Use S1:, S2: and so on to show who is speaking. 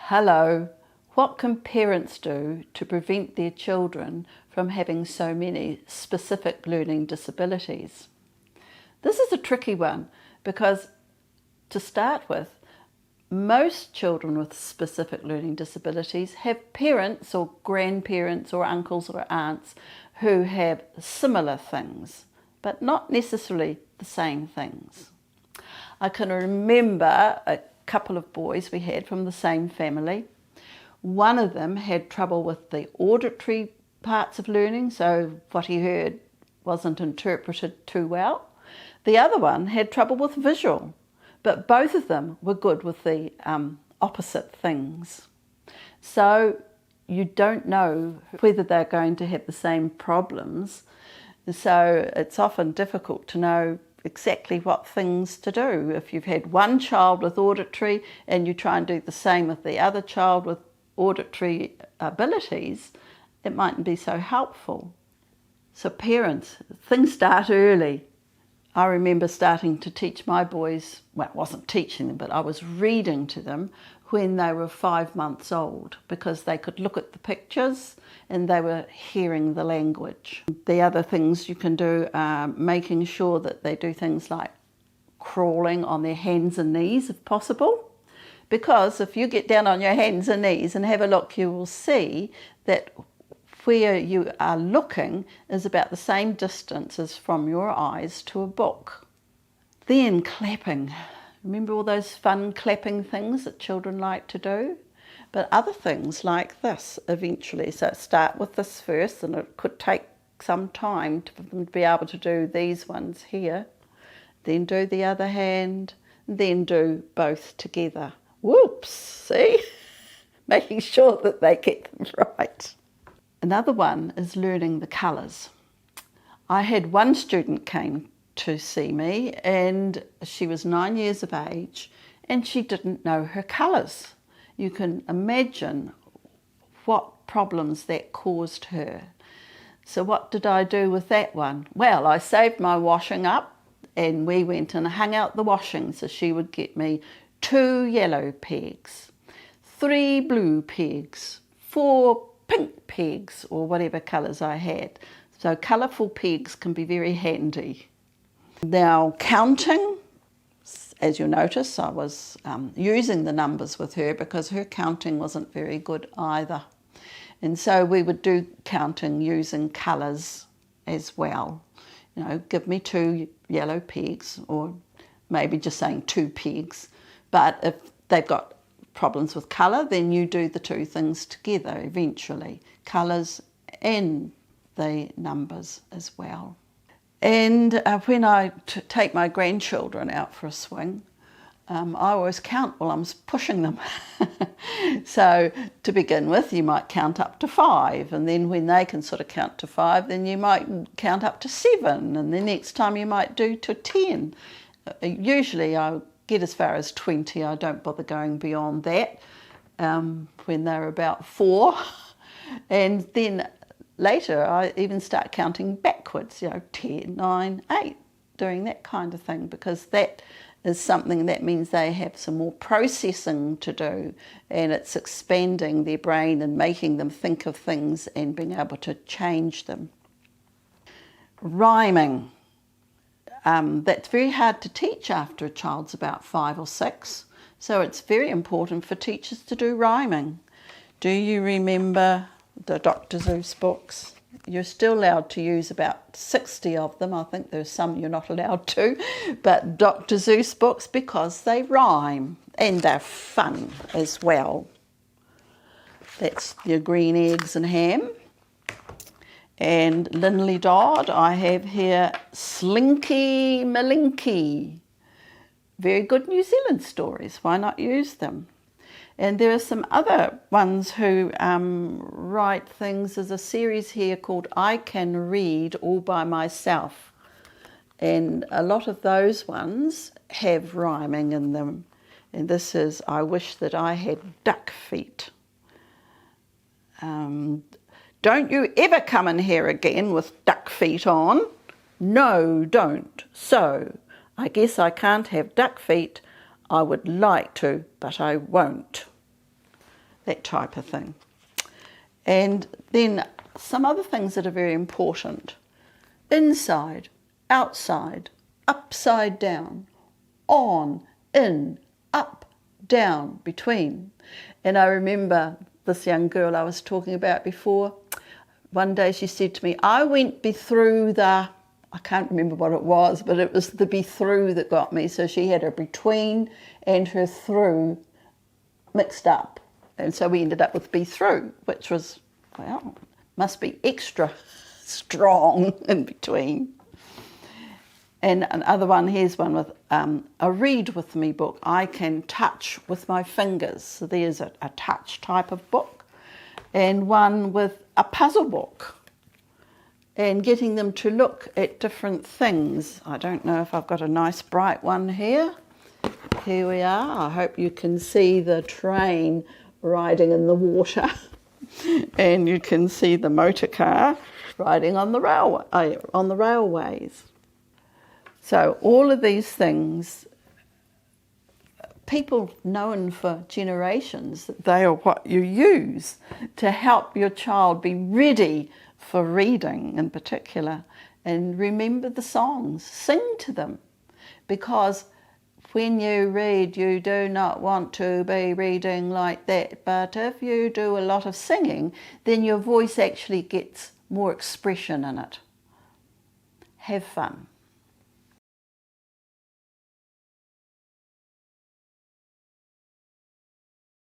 S1: Hello, what can parents do to prevent their children from having so many specific learning disabilities? This is a tricky one because, to start with, most children with specific learning disabilities have parents or grandparents or uncles or aunts who have similar things, but not necessarily the same things. I can remember a couple of boys we had from the same family. One of them had trouble with the auditory parts of learning, so what he heard wasn't interpreted too well. The other one had trouble with visual, but both of them were good with the opposite things. So you don't know whether they're going to have the same problems, so it's often difficult to know exactly what things to do. If you've had one child with auditory and you try and do the same with the other child with auditory abilities, it mightn't be so helpful. So parents, things start early. I remember starting to teach my boys, well, I wasn't teaching them, but I was reading to them when they were 5 months old because they could look at the pictures and they were hearing the language. The other things you can do are making sure that they do things like crawling on their hands and knees if possible, because if you get down on your hands and knees and have a look, you will see that where you are looking is about the same distance as from your eyes to a book. Then clapping. Remember all those fun clapping things that children like to do? But other things like this eventually. So start with this first, and it could take some time for them to be able to do these ones here. Then do the other hand, then do both together. Whoops, see? Making sure that they get them right. Another one is learning the colours. I had one student came to see me and she was 9 years of age and she didn't know her colours. You can imagine what problems that caused her. So what did I do with that one? Well, I saved my washing up and we went and hung out the washing, so she would get me 2 yellow pegs, 3 blue pegs, 4 pink pegs, or whatever colours I had. So colourful pegs can be very handy. Now counting, as you'll notice, I was using the numbers with her because her counting wasn't very good either. And so we would do counting using colours as well. You know, give me 2 yellow pegs, or maybe just saying 2 pegs. But if they've got problems with colour, then you do the 2 things together eventually, colours and the numbers as well. And when I take my grandchildren out for a swing, I always count while I'm pushing them. So to begin with, you might count up to 5, and then when they can sort of count to 5, then you might count up to 7, and the next time you might do to 10. Usually I get as far as 20. I don't bother going beyond that when they're about 4. And then later I even start counting backwards, 10, 9, 8, doing that kind of thing, because that is something that means they have some more processing to do, and it's expanding their brain and making them think of things and being able to change them. Rhyming. That's very hard to teach after a child's about 5 or 6, so it's very important for teachers to do rhyming. Do you remember the Dr. Seuss books? You're still allowed to use about 60 of them. I think there's some you're not allowed to, but Dr. Seuss books, because they rhyme and they're fun as well. That's your green eggs and ham. And Linley Dodd, I have here Slinky Malinky. Very good New Zealand stories, why not use them? And there are some other ones who write things. There's a series here called I Can Read All By Myself. And a lot of those ones have rhyming in them. And this is, I wish that I had duck feet. Don't you ever come in here again with duck feet on. No, don't. So, I guess I can't have duck feet. I would like to, but I won't. that type of thing. And then some other things that are very important: inside, outside, upside down, on, in, up, down, between. And I remember this young girl I was talking about before, one day she said to me, I went be through the, I can't remember what it was, but it was the be through that got me. So she had her between and her through mixed up. And so we ended up with be through, which was, well, must be extra strong in between. And another one, here's one with a read with me book. I can touch with my fingers. So there's a touch type of book. And one with a puzzle book. And getting them to look at different things. I don't know if I've got a nice bright one here. Here we are. I hope you can see the train riding in the water. And you can see the motor car riding on the railway, on the railways. So all of these things, people known for generations, they are what you use to help your child be ready for reading in particular. And remember the songs, sing to them, because when you read, you do not want to be reading like that. But if you do a lot of singing, then your voice actually gets more expression in it. Have fun.